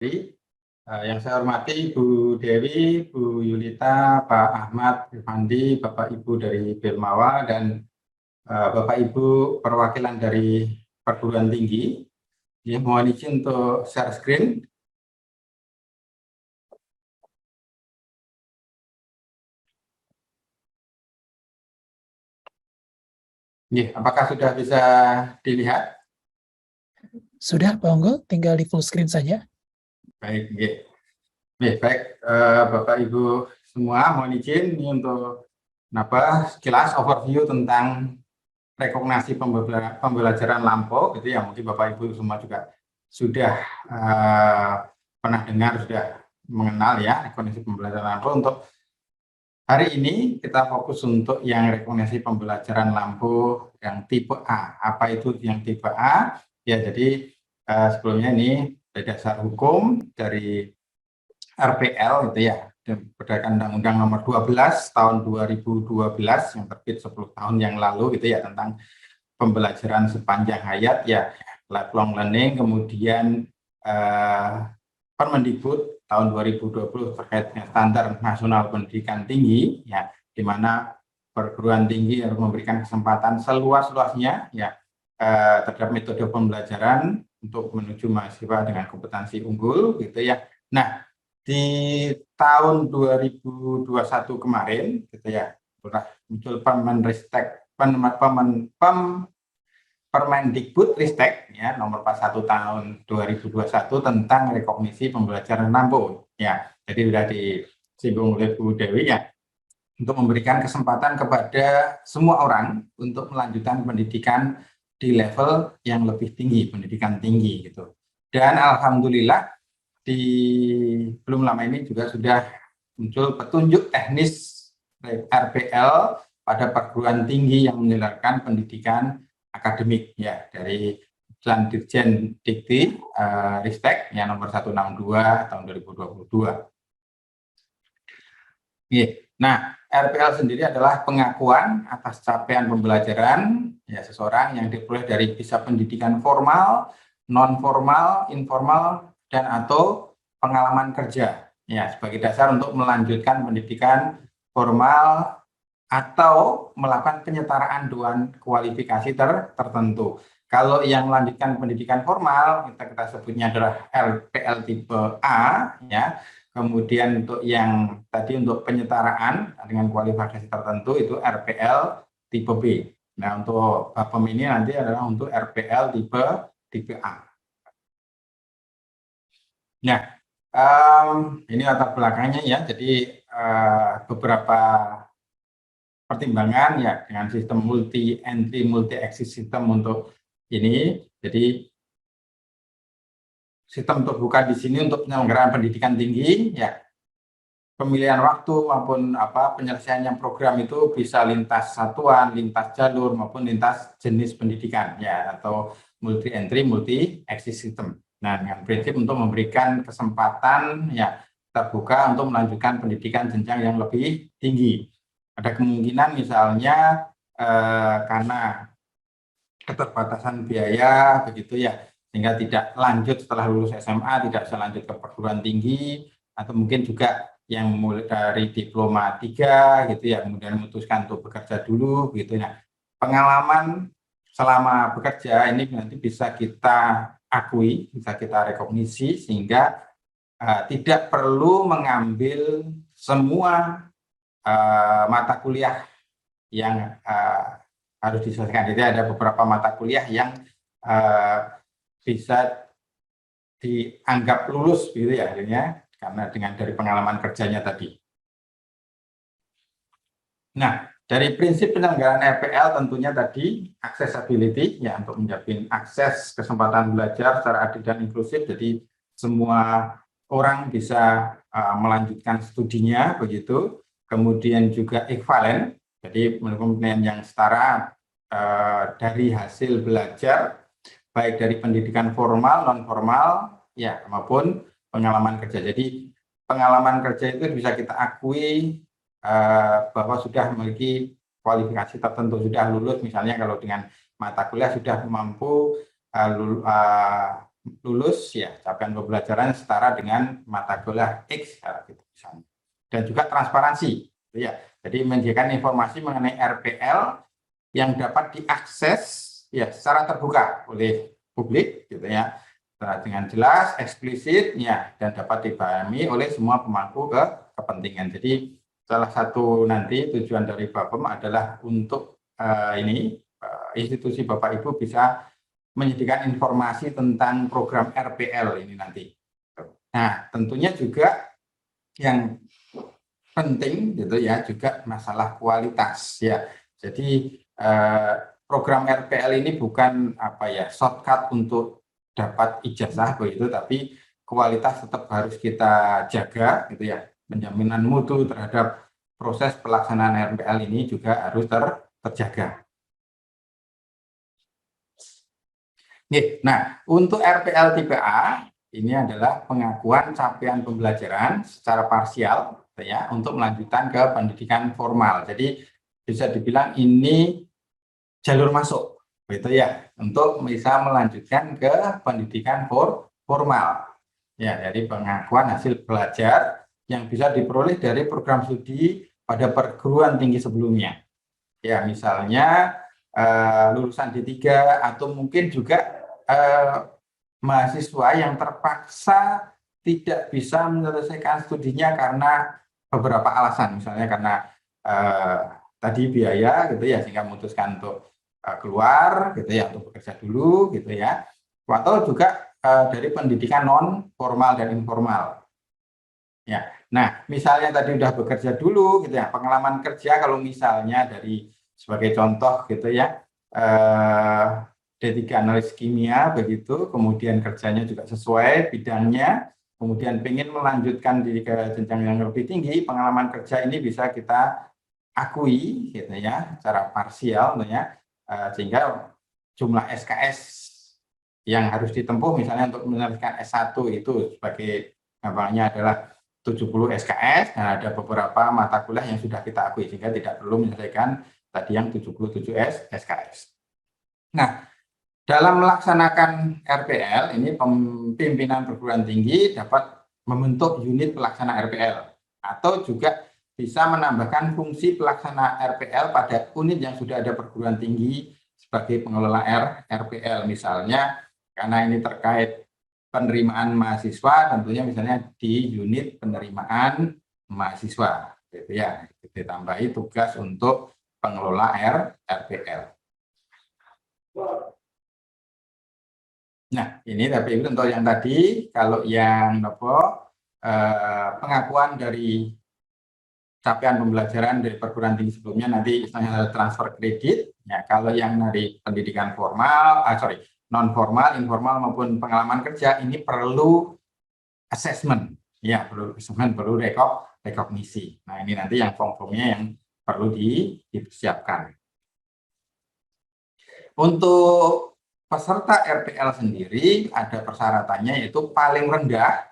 Jadi, yang saya hormati Bu Dewi, Bu Yulita, Pak Ahmad Irfandi, Bapak Ibu dari Belmawa, dan Bapak Ibu perwakilan dari perguruan tinggi. Ya, mohon izin untuk share screen. Ya, apakah sudah bisa dilihat? Sudah, Pak Onggo, tinggal di full screen saja. Baik, ya. Baik, Bapak Ibu semua, mohon izin ini untuk sekilas overview tentang rekognisi pembelajaran lampau, gitu ya. Mungkin Bapak Ibu semua juga sudah pernah dengar, sudah mengenal ya rekognisi pembelajaran lampau. Untuk hari ini kita fokus untuk yang rekognisi pembelajaran lampau yang tipe A. Apa itu yang tipe A? Ya, jadi sebelumnya ini dari dasar hukum dari RPL gitu ya, berdasarkan Undang-Undang Nomor 12 Tahun 2012 yang terbit 10 tahun yang lalu gitu ya, tentang pembelajaran sepanjang hayat ya, lifelong learning. Kemudian Permendikbud tahun 2020 terkait dengan standar nasional pendidikan tinggi ya, di mana perguruan tinggi harus memberikan kesempatan seluas-luasnya ya terhadap metode pembelajaran untuk menuju mahasiswa dengan kompetensi unggul gitu ya. Nah, di tahun 2021 kemarin gitu ya, muncul Permendikbud-Ristek ya nomor 41 tahun 2021 tentang rekognisi pembelajaran lampau ya. Jadi sudah disinggung oleh Bu Dewi ya, untuk memberikan kesempatan kepada semua orang untuk melanjutkan pendidikan di level yang lebih tinggi, pendidikan tinggi gitu. Dan alhamdulillah belum lama ini juga sudah muncul petunjuk teknis RPL pada perguruan tinggi yang menyelenggarakan pendidikan akademik ya, dari Dirjen Dikti Ristek yang nomor 162 tahun 2022. Nah, RPL sendiri adalah pengakuan atas capaian pembelajaran ya seseorang yang diperoleh dari bisa pendidikan formal, non formal, informal, dan atau pengalaman kerja ya, sebagai dasar untuk melanjutkan pendidikan formal atau melakukan penyetaraan dengan kualifikasi tertentu. Kalau yang melanjutkan pendidikan formal, kita sebutnya adalah RPL tipe A, ya. Kemudian untuk yang tadi untuk penyetaraan dengan kualifikasi tertentu itu RPL tipe B. Nah, untuk BAPEM ini nanti adalah untuk RPL tipe A. Nah, ini latar belakangnya ya. Jadi beberapa pertimbangan ya dengan sistem multi entry multi exit system untuk ini. Jadi sistem terbuka di sini untuk penyelenggaraan pendidikan tinggi ya, pemilihan waktu maupun penyelesaian program itu bisa lintas satuan, lintas jalur maupun lintas jenis pendidikan ya, atau multi entry multi exit system. Nah, dengan prinsip untuk memberikan kesempatan ya terbuka untuk melanjutkan pendidikan jenjang yang lebih tinggi. Ada kemungkinan misalnya karena keterbatasan biaya begitu ya, sehingga tidak lanjut setelah lulus SMA, tidak bisa lanjut ke perguruan tinggi, atau mungkin juga yang mulai dari diploma 3 gitu ya, kemudian memutuskan untuk bekerja dulu gitu ya. Pengalaman selama bekerja ini nanti bisa kita akui, bisa kita rekognisi, sehingga tidak perlu mengambil semua mata kuliah yang harus diselesaikan. Jadi ada beberapa mata kuliah yang bisa dianggap lulus gitu ya, akhirnya karena dengan dari pengalaman kerjanya tadi. Nah, dari prinsip penyelenggaraan RPL tentunya tadi accessibility ya, untuk menjamin akses kesempatan belajar secara adil dan inklusif. Jadi semua orang bisa melanjutkan studinya begitu. Kemudian juga ekvivalen, jadi penilaian yang setara dari hasil belajar baik dari pendidikan formal, non formal ya, maupun pengalaman kerja. Jadi pengalaman kerja itu bisa kita akui bahwa sudah memiliki kualifikasi tertentu, sudah lulus misalnya kalau dengan mata kuliah sudah mampu lulus ya capaian pembelajaran setara dengan mata kuliah X gitu misalnya. Dan juga transparansi gitu ya. Jadi menyediakan informasi mengenai RPL yang dapat diakses ya secara terbuka oleh publik gitu ya. Dengan jelas, eksplisit ya dan dapat dipahami oleh semua pemangku kepentingan. Jadi salah satu nanti tujuan dari Bapem adalah untuk institusi Bapak Ibu bisa menyediakan informasi tentang program RPL ini nanti. Nah, tentunya juga yang penting gitu ya juga masalah kualitas ya. Jadi program RPL ini bukan apa ya shortcut untuk dapat ijazah begitu, tapi kualitas tetap harus kita jaga gitu ya. Penjaminan mutu terhadap proses pelaksanaan RPL ini juga harus terjaga. Nah, untuk RPL tipe A ini adalah pengakuan capaian pembelajaran secara parsial ya untuk melanjutkan ke pendidikan formal. Jadi bisa dibilang ini jalur masuk gitu ya untuk bisa melanjutkan ke pendidikan formal. Ya, jadi pengakuan hasil belajar yang bisa diperoleh dari program studi pada perguruan tinggi sebelumnya. Ya, misalnya lulusan D3 atau mungkin juga mahasiswa yang terpaksa tidak bisa menyelesaikan studinya karena beberapa alasan, misalnya karena tadi biaya gitu ya sehingga memutuskan untuk keluar gitu ya untuk bekerja dulu gitu ya, atau juga dari pendidikan non formal dan informal. Ya, nah misalnya tadi udah bekerja dulu gitu ya, pengalaman kerja kalau misalnya dari sebagai contoh gitu ya, D3 analis kimia begitu, kemudian kerjanya juga sesuai bidangnya, kemudian pengen melanjutkan di ke jenjang yang lebih tinggi, pengalaman kerja ini bisa kita akui gitu ya, secara parsial tentunya, sehingga jumlah SKS yang harus ditempuh misalnya untuk menyelesaikan S1 itu sebagai gampangnya adalah 70 SKS, dan ada beberapa mata kuliah yang sudah kita akui sehingga tidak perlu menyelesaikan tadi yang 77 SKS. Nah, dalam melaksanakan RPL ini pimpinan perguruan tinggi dapat membentuk unit pelaksana RPL atau juga bisa menambahkan fungsi pelaksana RPL pada unit yang sudah ada perguruan tinggi sebagai pengelola RPL, misalnya karena ini terkait penerimaan mahasiswa, tentunya misalnya di unit penerimaan mahasiswa gitu ya, ditambahi tugas untuk pengelola RPL. Nah, ini tapi itu untuk yang tadi, kalau yang pengakuan dari capaian pembelajaran dari perguruan tinggi sebelumnya nanti istilahnya transfer kredit. Ya, kalau yang dari pendidikan formal, non formal, informal maupun pengalaman kerja ini perlu assessment. Ya, perlu assessment, perlu rekognisi. Nah, ini nanti yang form-formnya yang perlu disiapkan. Untuk peserta RPL sendiri ada persyaratannya, yaitu paling rendah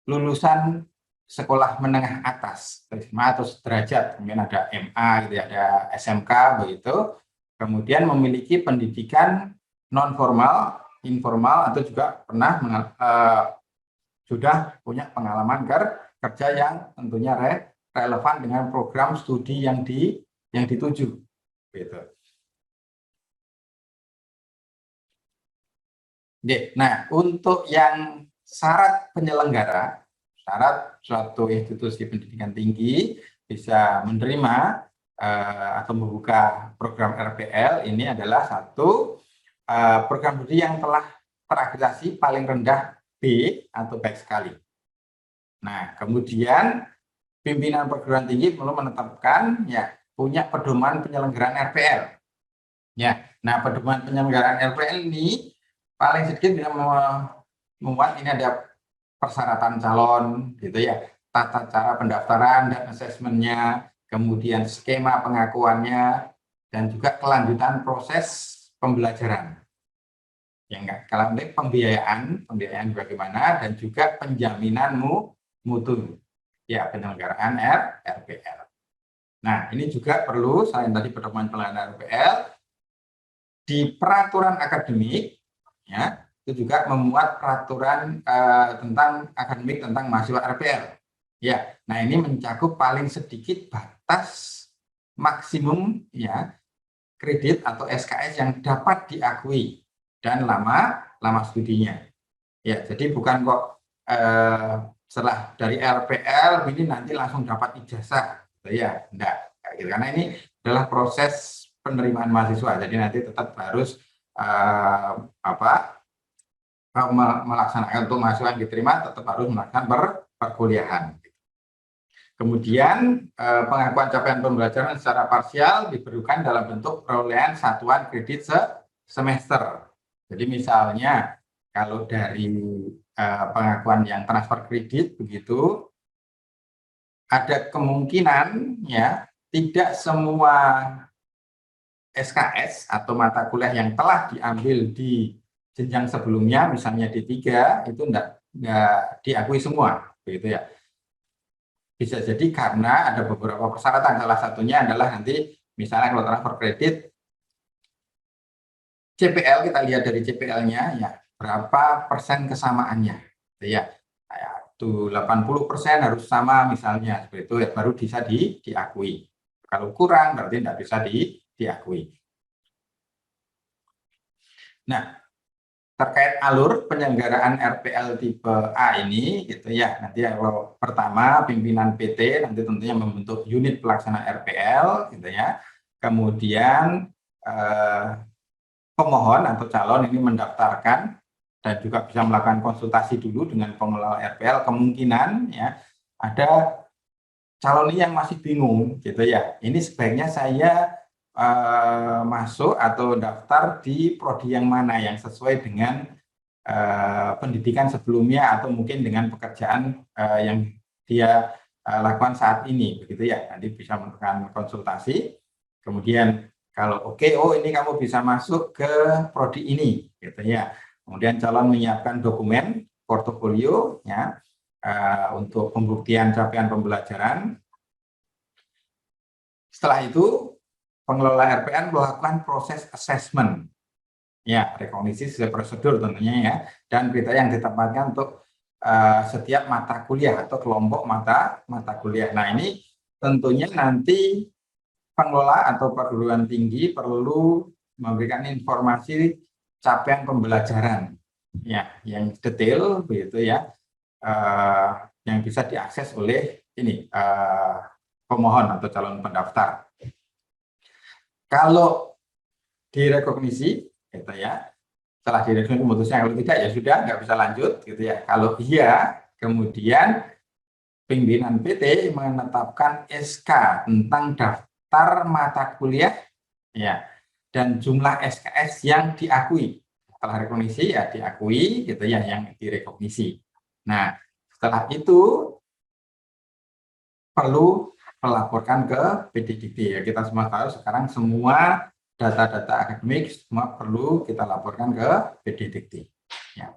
lulusan sekolah menengah atas atau sederajat, kemudian ada MA gitu ya, ada SMK begitu, kemudian memiliki pendidikan non formal, informal atau juga pernah sudah punya pengalaman kerja yang tentunya relevan dengan program studi yang dituju gitu. Nah, untuk yang syarat penyelenggara, syarat suatu institusi pendidikan tinggi bisa menerima atau membuka program RPL ini adalah satu, program studi yang telah terakreditasi paling rendah B atau baik sekali. Nah, kemudian pimpinan perguruan tinggi perlu menetapkan ya punya pedoman penyelenggaraan RPL. Ya, nah pedoman penyelenggaraan RPL ini paling sedikit bisa memuat ini ada persyaratan calon gitu ya, tata cara pendaftaran dan asesmennya, kemudian skema pengakuannya, dan juga kelanjutan proses pembelajaran. Ya enggak, kalau pembiayaan bagaimana, dan juga penjaminan mutu ya penyelenggaraan RPL. Nah, ini juga perlu selain tadi pedoman penyelenggaraan RPL di peraturan akademik ya, itu juga memuat peraturan tentang akademik tentang mahasiswa RPL. Ya, nah ini mencakup paling sedikit batas maksimum ya kredit atau SKS yang dapat diakui dan lama studinya. Ya, jadi bukan kok setelah dari RPL ini nanti langsung dapat ijazah, ya, enggak. Gitu. Karena ini adalah proses penerimaan mahasiswa, jadi nanti tetap harus melaksanakan untuk mahasiswa yang diterima tetap harus melaksanakan perkuliahan. Kemudian pengakuan capaian pembelajaran secara parsial diberikan dalam bentuk perolehan satuan kredit semester. Jadi misalnya kalau dari pengakuan yang transfer kredit begitu, ada kemungkinan ya tidak semua SKS atau mata kuliah yang telah diambil di jenjang sebelumnya, misalnya D3 itu enggak diakui semua, begitu ya. Bisa jadi karena ada beberapa persyaratan, salah satunya adalah nanti misalnya kalau transfer kredit CPL, kita lihat dari CPL-nya ya berapa persen kesamaannya ya. Itu 80% harus sama misalnya, seperti itu ya, baru bisa diakui. Kalau kurang berarti tidak bisa diakui. Nah, terkait alur penyelenggaraan RPL tipe A ini gitu ya, nanti kalau pertama pimpinan PT nanti tentunya membentuk unit pelaksana RPL gitu ya, kemudian pemohon atau calon ini mendaftarkan dan juga bisa melakukan konsultasi dulu dengan pengelola RPL. Kemungkinan ya ada calon ini yang masih bingung gitu ya, ini sebaiknya saya masuk atau daftar di prodi yang mana yang sesuai dengan pendidikan sebelumnya atau mungkin dengan pekerjaan yang dia lakukan saat ini, begitu ya. Nanti bisa melakukan konsultasi. Kemudian kalau oke, oh ini kamu bisa masuk ke prodi ini, gitu ya. Kemudian calon menyiapkan dokumen portofolio ya untuk pembuktian capaian pembelajaran. Setelah itu pengelola RPN melakukan proses assessment, ya rekognisi sesuai prosedur tentunya ya, dan kriteria yang ditempatkan untuk setiap mata kuliah atau kelompok mata kuliah. Nah ini tentunya nanti pengelola atau perguruan tinggi perlu memberikan informasi capaian pembelajaran, ya yang detail begitu ya, yang bisa diakses oleh ini pemohon atau calon pendaftar. Kalau direkognisi, gitu ya, setelah direkognisi memutusnya, kalau tidak ya sudah nggak bisa lanjut, gitu ya. Kalau iya, kemudian pimpinan PT menetapkan SK tentang daftar mata kuliah, ya, dan jumlah SKS yang diakui. Setelah rekognisi ya diakui, gitu ya, yang direkognisi. Nah, setelah itu perlu melaporkan ke PDDB. Ya, kita semua tahu sekarang semua data-data akademik semua perlu kita laporkan ke PDDB. Ya.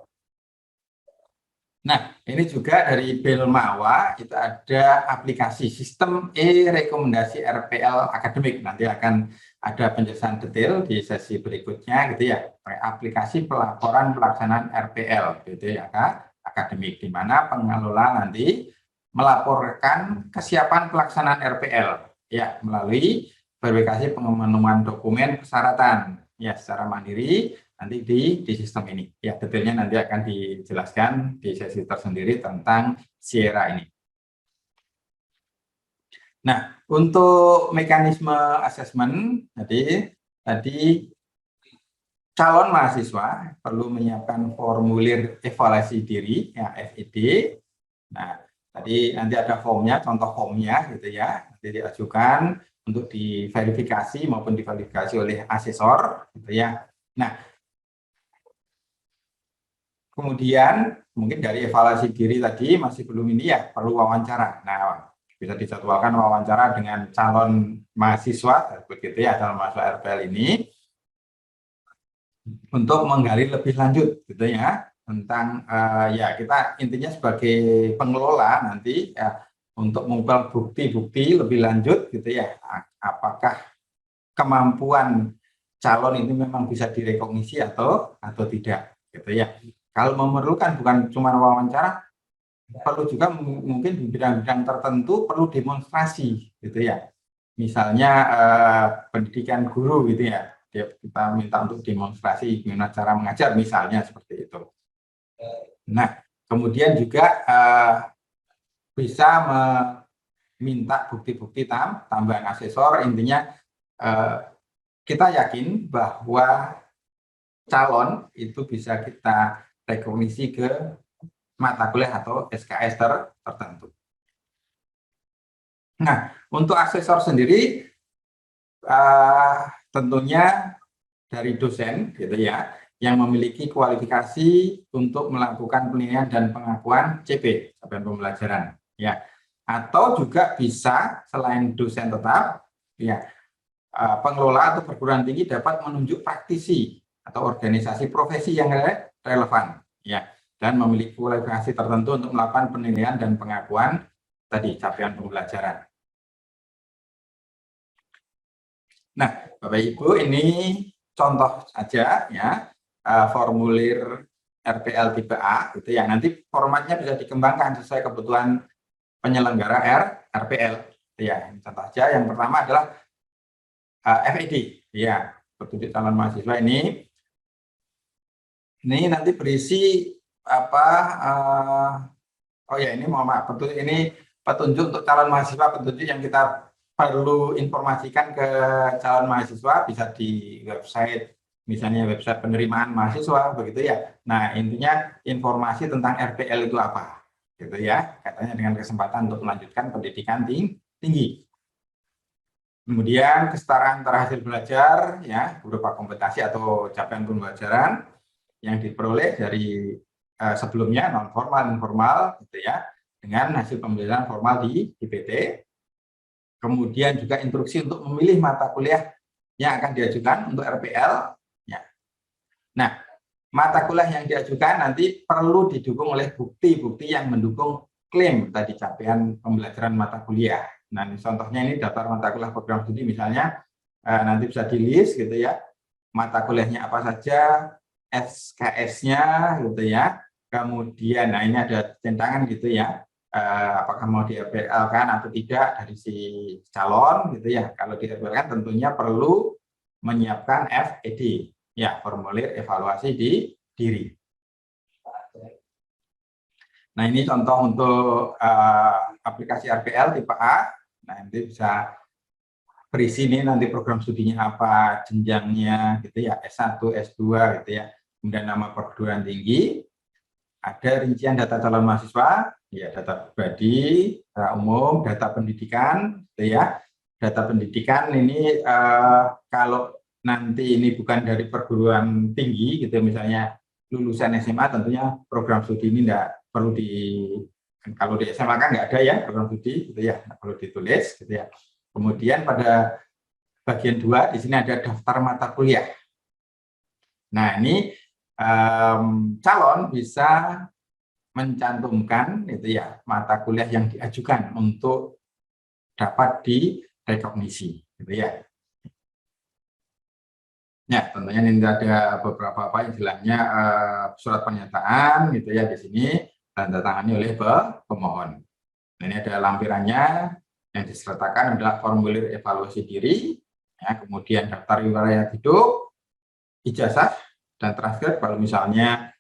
Nah, ini juga dari Belmawa itu ada aplikasi sistem e-rekomendasi RPL akademik. Nanti akan ada penjelasan detail di sesi berikutnya gitu ya. Aplikasi pelaporan pelaksanaan RPL gitu ya, akademik, di mana pengelola nanti melaporkan kesiapan pelaksanaan RPL ya melalui verifikasi pemenuhan dokumen persyaratan ya secara mandiri nanti di sistem ini ya. Detailnya nanti akan dijelaskan di sesi tersendiri tentang Sierra ini. Nah, untuk mekanisme asesmen tadi calon mahasiswa perlu menyiapkan formulir evaluasi diri ya FED. Nah, tadi nanti ada formnya, contoh formnya gitu ya, nanti diajukan untuk diverifikasi maupun diverifikasi oleh asesor gitu ya. Nah, kemudian mungkin dari evaluasi diri tadi masih belum ini ya, perlu wawancara. Nah, bisa dijadwalkan wawancara dengan calon mahasiswa begitu ya, calon mahasiswa RPL ini untuk menggali lebih lanjut gitu ya tentang ya kita intinya sebagai pengelola nanti ya untuk mengumpulkan bukti-bukti lebih lanjut gitu ya, apakah kemampuan calon ini memang bisa direkognisi atau tidak gitu ya. Kalau memerlukan bukan cuma wawancara, perlu juga mungkin di bidang-bidang tertentu perlu demonstrasi gitu ya. Misalnya pendidikan guru gitu ya, kita minta untuk demonstrasi gimana cara mengajar misalnya seperti itu. Nah, kemudian juga bisa meminta bukti-bukti tambahan asesor. Intinya kita yakin bahwa calon itu bisa kita rekognisi ke mata kuliah atau SKS tertentu. Nah, untuk asesor sendiri tentunya dari dosen gitu ya, yang memiliki kualifikasi untuk melakukan penilaian dan pengakuan CP, capaian pembelajaran ya. Atau juga bisa selain dosen tetap ya, pengelola atau perguruan tinggi dapat menunjuk praktisi atau organisasi profesi yang relevan ya, dan memiliki kualifikasi tertentu untuk melakukan penilaian dan pengakuan tadi capaian pembelajaran. Nah, Bapak Ibu, ini contoh saja ya, formulir RPL tipe A gitu ya. Nanti formatnya bisa dikembangkan sesuai kebutuhan penyelenggara RPL ya. Contoh saja yang pertama adalah FED ya, petunjuk calon mahasiswa ini nanti berisi apa oh ya, ini mohon maaf, ini petunjuk untuk calon mahasiswa, petunjuk yang kita perlu informasikan ke calon mahasiswa, bisa di website, misalnya website penerimaan mahasiswa begitu ya. Nah, intinya informasi tentang RPL itu apa gitu ya, katanya dengan kesempatan untuk melanjutkan pendidikan tinggi. Kemudian kesetaraan antara hasil belajar ya, berupa kompetisi atau capaian pembelajaran yang diperoleh dari sebelumnya non formal informal gitu ya, dengan hasil pembelajaran formal di PT. Kemudian juga instruksi untuk memilih mata kuliah yang akan diajukan untuk RPL ya. Nah, mata kuliah yang diajukan nanti perlu didukung oleh bukti-bukti yang mendukung klaim tadi capaian pembelajaran mata kuliah. Nah, contohnya ini daftar mata kuliah program studi misalnya, nanti bisa di list gitu ya, mata kuliahnya apa saja, SKS-nya gitu ya. Kemudian, nah ini ada centangan gitu ya, apakah mau di RPL-kan atau tidak dari si calon gitu ya. Kalau di RPL-kan tentunya perlu menyiapkan FED, ya, formulir evaluasi diri. Nah, ini contoh untuk aplikasi RPL tipe A. Nah, nanti bisa berisi ini nanti program studinya apa, jenjangnya gitu ya, S1, S2 gitu ya. Kemudian nama perguruan tinggi, ada rincian data calon mahasiswa, ya data pribadi, data umum, data pendidikan gitu ya. Data pendidikan ini kalau nanti ini bukan dari perguruan tinggi gitu, misalnya lulusan SMA, tentunya program studi ini tidak perlu kalau di SMA kan nggak ada ya program studi gitu ya, nggak perlu ditulis gitu ya. Kemudian pada bagian 2 di sini ada daftar mata kuliah. Nah, ini calon bisa mencantumkan itu ya mata kuliah yang diajukan untuk dapat direkognisi gitu ya. Ya, tentunya ini ada beberapa istilahnya surat pernyataan gitu ya, di sini tanda tangani oleh pemohon. Nah, ini ada lampirannya, yang disertakan adalah formulir evaluasi diri, ya, kemudian daftar riwayat hidup, ijazah dan transkrip kalau misalnya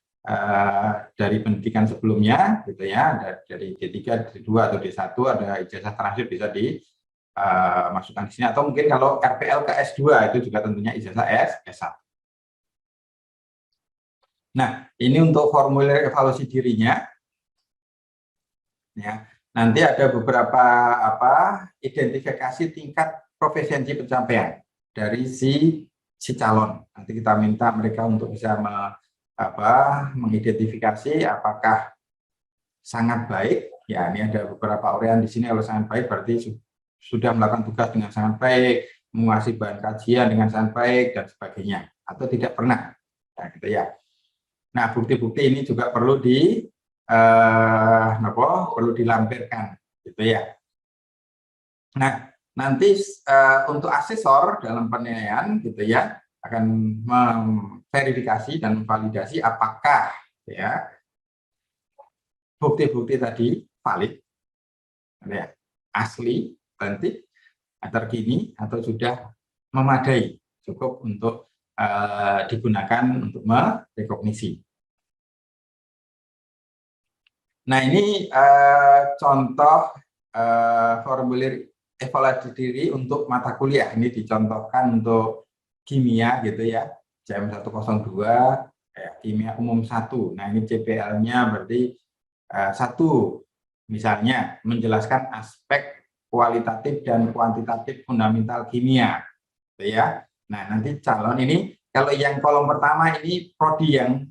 dari pendidikan sebelumnya gitu ya, dari D3, D2 atau D1 ada ijazah transkrip bisa dimasukkan di sini, atau mungkin kalau RPL ke S2 itu juga tentunya ijazah S1. Nah, ini untuk formulir evaluasi dirinya ya. Nanti ada beberapa identifikasi tingkat profesiensi pencapaian dari si calon. Nanti kita minta mereka untuk bisa mengidentifikasi apakah sangat baik. Ya, ini ada beberapa uraian di sini. Kalau sangat baik berarti sudah melakukan tugas dengan sangat baik, menguasai bahan kajian dengan sangat baik dan sebagainya, atau tidak pernah. Nah, gitu ya. Nah, bukti-bukti ini juga perlu perlu dilampirkan gitu ya. Nah, nanti untuk asesor dalam penilaian gitu ya, akan memverifikasi dan memvalidasi apakah ya bukti-bukti tadi valid, ya, asli, otentik, terkini, atau sudah memadai, cukup untuk digunakan untuk merekognisi. Nah, ini contoh formulir evaluasi diri untuk mata kuliah. Ini dicontohkan untuk kimia gitu ya, JM 102, kimia umum 1. Nah, ini CPL-nya berarti 1, misalnya menjelaskan aspek kualitatif dan kuantitatif fundamental kimia, gitu ya. Nah, nanti calon ini, kalau yang kolom pertama ini prodi yang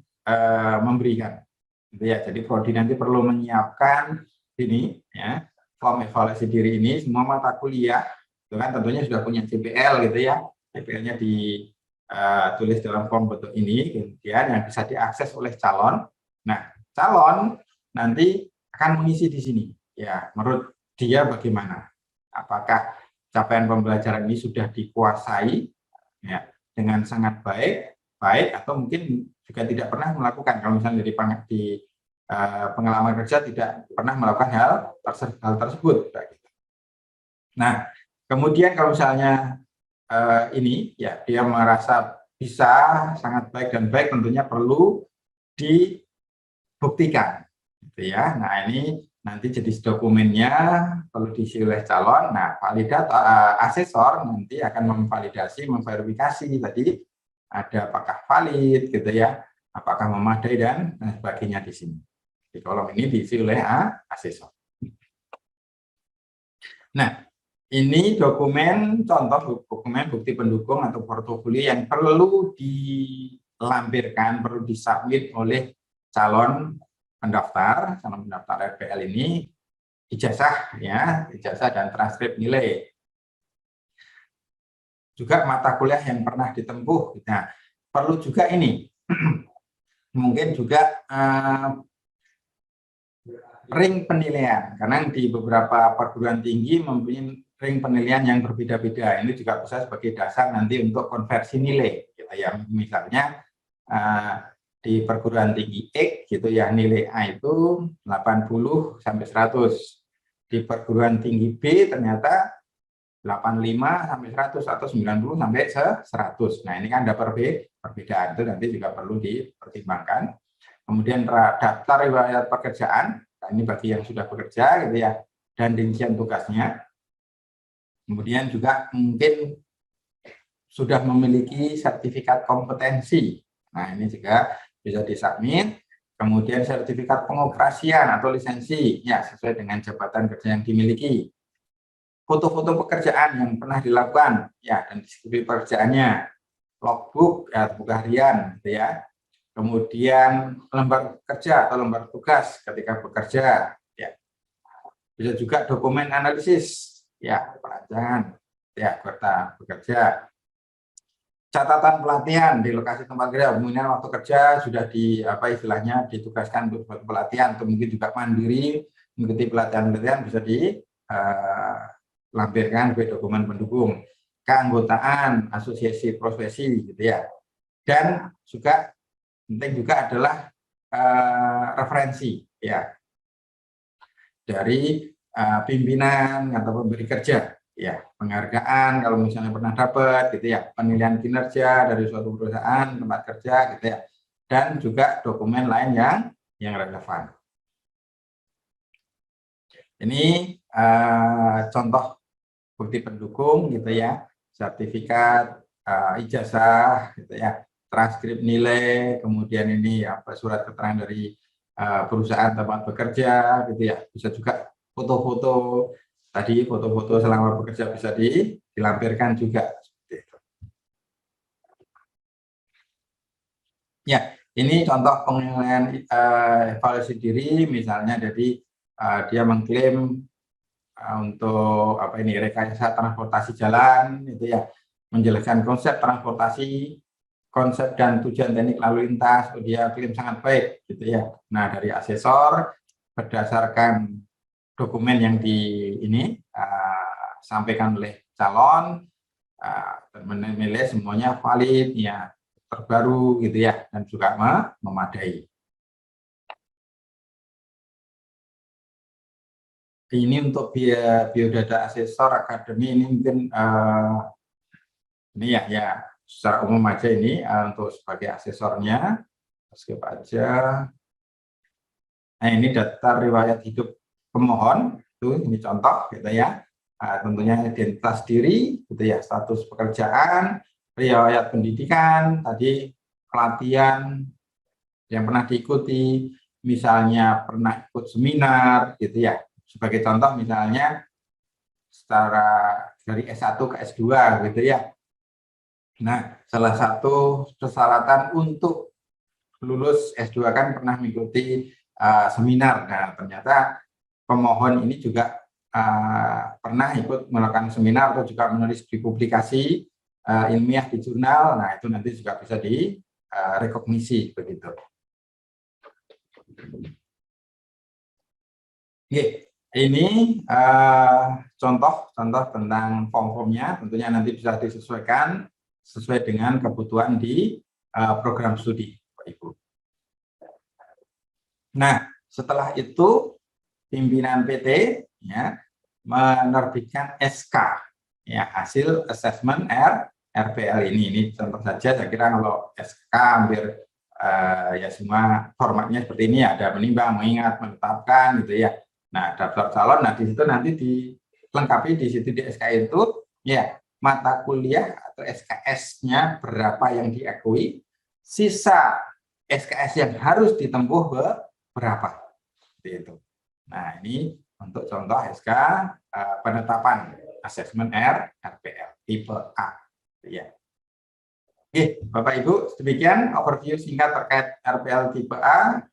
memberikan, gitu ya. Jadi prodi nanti perlu menyiapkan ini, ya, form evaluasi diri ini, semua mata kuliah, itu kan tentunya sudah punya CPL, gitu ya. CPL-nya ditulis dalam form bentuk ini, kemudian yang bisa diakses oleh calon. Nah, calon nanti akan mengisi di sini, ya, menurut dia bagaimana, apakah capaian pembelajaran ini sudah dikuasai ya dengan sangat baik, atau mungkin juga tidak pernah melakukan. Kalau misalnya di pengalaman kerja tidak pernah melakukan hal tersebut. Nah, kemudian kalau misalnya ini ya dia merasa bisa sangat baik dan baik, tentunya perlu dibuktikan, gitu ya. Nah, ini nanti jenis dokumennya perlu diisi oleh calon. Nah, validator, asesor nanti akan memvalidasi, memverifikasi tadi ada apakah valid, gitu ya, apakah memadai dan sebagainya di sini. Di kolom ini diisi oleh asesor. Nah, ini dokumen contoh dokumen bukti pendukung atau portofolio yang perlu dilampirkan, perlu disubmit oleh calon pendaftar RPL ini, ijazah ya, ijazah dan transkrip nilai. Juga mata kuliah yang pernah ditempuh. Nah, perlu juga ini mungkin juga ring penilaian, karena di beberapa perguruan tinggi mempunyai ring penilaian yang berbeda-beda. Ini juga bisa sebagai dasar nanti untuk konversi nilai, gitu ya. Misalnya di perguruan tinggi X gitu ya, nilai A itu 80 sampai 100. Di perguruan tinggi B ternyata 85 sampai 100 atau 90 sampai 100. Nah, ini kan ada perbedaan, itu nanti juga perlu dipertimbangkan. Kemudian daftar riwayat pekerjaan, nah ini bagi yang sudah bekerja gitu ya, dan rincian tugasnya. Kemudian juga mungkin sudah memiliki sertifikat kompetensi. Nah, ini juga bisa disubmit. Kemudian sertifikat pengoperasian atau lisensi, ya sesuai dengan jabatan kerja yang dimiliki. Foto-foto pekerjaan yang pernah dilakukan, ya, dan deskripsi pekerjaannya, logbook, ya, buku harian, gitu ya. Kemudian lembar kerja atau lembar tugas ketika bekerja, ya. Bisa juga dokumen analisis, ya, perancangan, ya, kota bekerja. Catatan pelatihan di lokasi tempat kerja, kemudian waktu kerja sudah istilahnya ditugaskan untuk pelatihan, atau mungkin juga mandiri mengikuti pelatihan bisa dilampirkan sebagai dokumen pendukung. Keanggotaan asosiasi profesi, gitu ya. Dan juga penting juga adalah referensi, ya, dari pimpinan atau pemberi kerja. Ya, penghargaan kalau misalnya pernah dapat, gitu ya, penilaian kinerja dari suatu perusahaan tempat kerja, gitu ya, dan juga dokumen lain yang relevan. Ini contoh bukti pendukung, gitu ya, sertifikat, ijazah, gitu ya, transkrip nilai, kemudian ini surat keterangan dari perusahaan tempat bekerja, gitu ya, bisa juga foto-foto. Tadi foto-foto selama bekerja bisa dilampirkan juga. Ya, ini contoh penilaian evaluasi diri, misalnya dari dia mengklaim untuk rekayasa transportasi jalan, itu ya, menjelaskan konsep transportasi, konsep dan tujuan teknik lalu lintas, dia klaim sangat baik, gitu ya. Nah, dari asesor berdasarkan dokumen yang sampaikan oleh calon, menilai semuanya valid, ya, terbaru gitu ya, dan juga memadai. Ini untuk biodata asesor akademi ini mungkin ini ya secara umum aja ini untuk sebagai asesornya. Skip aja. Nah, ini daftar riwayat hidup pemohon, itu ini contoh gitu ya. Tentunya identitas diri, gitu ya, status pekerjaan, riwayat pendidikan, tadi pelatihan yang pernah diikuti, misalnya pernah ikut seminar, gitu ya. Sebagai contoh misalnya secara dari S1 ke S2, gitu ya. Nah, salah satu persyaratan untuk lulus S2 kan pernah mengikuti seminar. Nah, ternyata pemohon ini juga pernah ikut melakukan seminar atau juga menulis di publikasi ilmiah di jurnal. Nah, itu nanti juga bisa direkognisi begitu. Oke, ini contoh tentang form-formnya. Tentunya nanti bisa disesuaikan sesuai dengan kebutuhan di program studi, Bapak Ibu. Nah, setelah itu pimpinan PT ya menerbitkan SK ya hasil assessment RPL ini contoh saja. Saya kira kalau SK hampir ya semua formatnya seperti ini, ada menimbang, mengingat, menetapkan gitu ya. Nah, daftar calon, nah di situ nanti dilengkapi di situ di SK itu ya mata kuliah atau SKS-nya berapa yang diakui, sisa SKS yang harus ditempuh berapa itu. Nah, ini untuk contoh SK penetapan asesmen RPL tipe A. Ya. Oke, Bapak Ibu, demikian overview singkat terkait RPL tipe A.